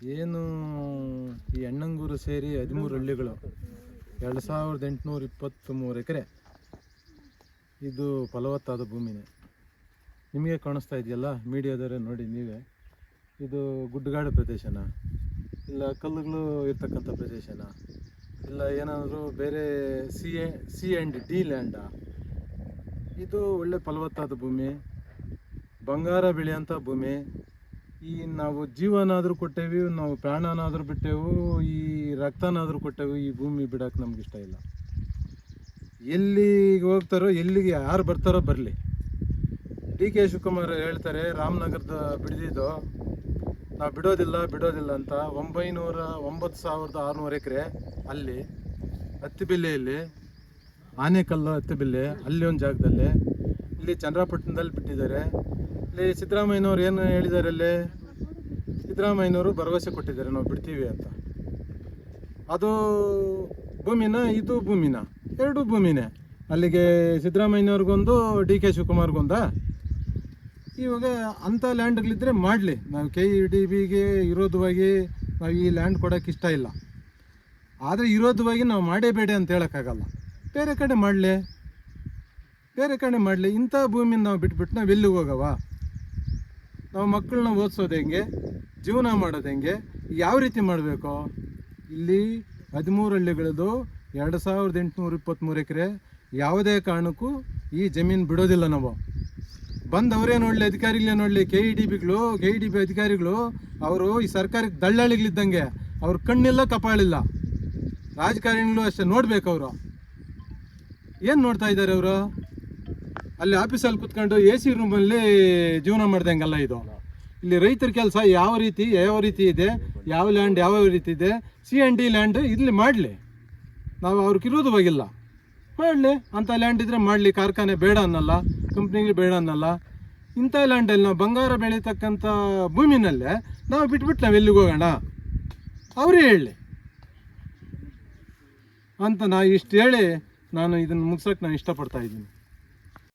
ಏನು ಈ ಅಣ್ಣಂಗೂರು ಸೇರಿ 13 ಹಳ್ಳಿಗಳು 2823 ಎಕರೆ. ಇದು ಫಲವತ್ತಾದ ಭೂಮಿನೇ. ನಿಮಗೆ ಕಾಣಿಸ್ತಾ ಇದೆಯಲ್ಲ ಮೀಡಿಯಾದವರೇ ನೋಡಿ ನೀವೇ. ಇದು ಗುಡ್ಡಗಾಡು ಪ್ರದೇಶನ, ಇಲ್ಲ ಕಲ್ಲುಗಳು ಇರ್ತಕ್ಕಂಥ ಪ್ರದೇಶನ, ಇಲ್ಲ ಏನಾದರೂ ಬೇರೆ ಸಿ ಆ್ಯಂಡ್ ಡಿ ಲ್ಯಾಂಡಾ? ಇದು ಒಳ್ಳೆ ಫಲವತ್ತಾದ ಭೂಮಿ, ಬಂಗಾರ ಬೆಳೆಯೋಂಥ ಭೂಮಿ. ಈ ನಾವು ಜೀವನಾದರೂ ಕೊಟ್ಟೇವಿ, ನಾವು ಪ್ರಾಣನಾದರೂ ಬಿಟ್ಟೆವು, ಈ ರಕ್ತನಾದರೂ ಕೊಟ್ಟೆವು. ಈ ಭೂಮಿ ಬಿಡೋಕೆ ನಮ್ಗೆ ಇಷ್ಟ ಇಲ್ಲ. ಎಲ್ಲಿಗೆ ಹೋಗ್ತಾರೋ, ಎಲ್ಲಿಗೆ ಯಾರು ಬರ್ತಾರೋ ಬರಲಿ. DK ಶಿವಕುಮಾರ್ ಹೇಳ್ತಾರೆ ರಾಮನಗರದ ಬಿಡಿದಿದ್ದು ನಾವು ಬಿಡೋದಿಲ್ಲ ಅಂತ. 9,600 ಎಕರೆ ಅಲ್ಲಿ ಹತ್ತಿಬಿಲ್ಲೆಯಲ್ಲಿ, ಆನೆಕಲ್ಲು ಹತ್ತಿಬಿಲ್ಲೆ ಅಲ್ಲಿ ಒಂದು ಜಾಗದಲ್ಲಿ, ಇಲ್ಲಿ ಚನ್ನರಾಪಟ್ಟಣದಲ್ಲಿ ಬಿಟ್ಟಿದ್ದಾರೆ. ಇಲ್ಲಿ ಸಿದ್ದರಾಮಯ್ಯನವ್ರು ಏನು ಹೇಳಿದ್ದಾರೆ, ಅಲ್ಲಿ ಸಿದ್ದರಾಮಯ್ಯನವರು ಭರವಸೆ ಕೊಟ್ಟಿದ್ದಾರೆ ನಾವು ಬಿಡ್ತೀವಿ ಅಂತ. ಅದು ಭೂಮಿನ, ಇದು ಭೂಮಿನ, ಎರಡೂ ಭೂಮಿನೇ. ಅಲ್ಲಿಗೆ ಸಿದ್ದರಾಮಯ್ಯನವ್ರಿಗೊಂದು, DK ಶಿವಕುಮಾರ್ಗೊಂದ. ಇವಾಗ ಅಂಥ ಲ್ಯಾಂಡ್ಗಳಿದ್ದರೆ ಮಾಡಲಿ. ನಾವು KEDBಗೆ ವಿರೋಧವಾಗಿ ನಾವು ಈ ಲ್ಯಾಂಡ್ ಕೊಡೋಕ್ಕೆ ಇಷ್ಟ ಇಲ್ಲ. ಆದರೆ ವಿರೋಧವಾಗಿ ನಾವು ಮಾಡೇಬೇಡ ಅಂತ ಹೇಳೋಕ್ಕಾಗಲ್ಲ. ಬೇರೆ ಕಡೆ ಮಾಡಲಿ. ಇಂಥ ಭೂಮಿನ ನಾವು ಬಿಟ್ಬಿಟ್ಟು ನಾವು ಎಲ್ಲಿಗೆ ಹೋಗವ? ನಾವು ಮಕ್ಕಳನ್ನ ಓದಿಸೋದು ಹೆಂಗೆ, ಜೀವನ ಮಾಡೋದು ಹೆಂಗೆ, ಯಾವ ರೀತಿ ಮಾಡಬೇಕು? ಇಲ್ಲಿ 13 ಹಳ್ಳಿಗಳದು 2823 ಎಕರೆ. ಯಾವುದೇ ಕಾರಣಕ್ಕೂ ಈ ಜಮೀನು ಬಿಡೋದಿಲ್ಲ ನಾವು. ಬಂದವರೇ ನೋಡಲಿ, ಅಧಿಕಾರಿಗಳೇ ನೋಡಲಿ, KEDB ಅಧಿಕಾರಿಗಳು ಅವರು ಈ ಸರ್ಕಾರಕ್ಕೆ ದಳ್ಳಾಳಿಗಳಿದ್ದಂಗೆ. ಅವ್ರ ಕಣ್ಣಿಲ್ಲ ಕಪಾಳಿಲ್ಲ. ರಾಜಕಾರಣಿಗಳು ಅಷ್ಟೇ ನೋಡ್ಬೇಕು. ಅವರು ಏನು ನೋಡ್ತಾ ಇದ್ದಾರೆ? ಅವರು ಅಲ್ಲಿ ಆಫೀಸಲ್ಲಿ ಕೂತ್ಕೊಂಡು AC ರೂಮಲ್ಲಿ ಜೀವನ ಮಾಡ್ದಂಗಲ್ಲ ಇದು. ಇಲ್ಲಿ ರೈತರ ಕೆಲಸ ಯಾವ ರೀತಿ ಇದೆ, ಯಾವ ಲ್ಯಾಂಡ್ ಯಾವ ರೀತಿ ಇದೆ, C&D ಲ್ಯಾಂಡ್ ಇಲ್ಲಿ ಮಾಡಲಿ. ನಾವು ಅವ್ರಿಗೆ ವಿರೋಧವಾಗಿಲ್ಲ, ಮಾಡಲಿ. ಅಂಥ ಲ್ಯಾಂಡ್ ಇದ್ದರೆ ಮಾಡಲಿ. ಕಾರ್ಖಾನೆ ಬೇಡ ಅನ್ನಲ್ಲ, ಕಂಪ್ನಿಗಳು ಬೇಡ ಅನ್ನಲ್ಲ. ಇಂಥ ಲ್ಯಾಂಡಲ್ಲಿ ನಾವು ಬಂಗಾರ ಬೆಳೀತಕ್ಕಂಥ ಭೂಮಿನಲ್ಲೇ ನಾವು ಬಿಟ್ಬಿಟ್ಟು ನಾವು ಎಲ್ಲಿಗೆ ಹೋಗೋಣ? ಅವರೇ ಹೇಳಲಿ ಅಂತ ಇಷ್ಟು ಹೇಳಿ ನಾನು ಇದನ್ನು ಮುಗಿಸೋಕ್ಕೆ ನಾನು ಇಷ್ಟಪಡ್ತಾ ಇದ್ದೀನಿ.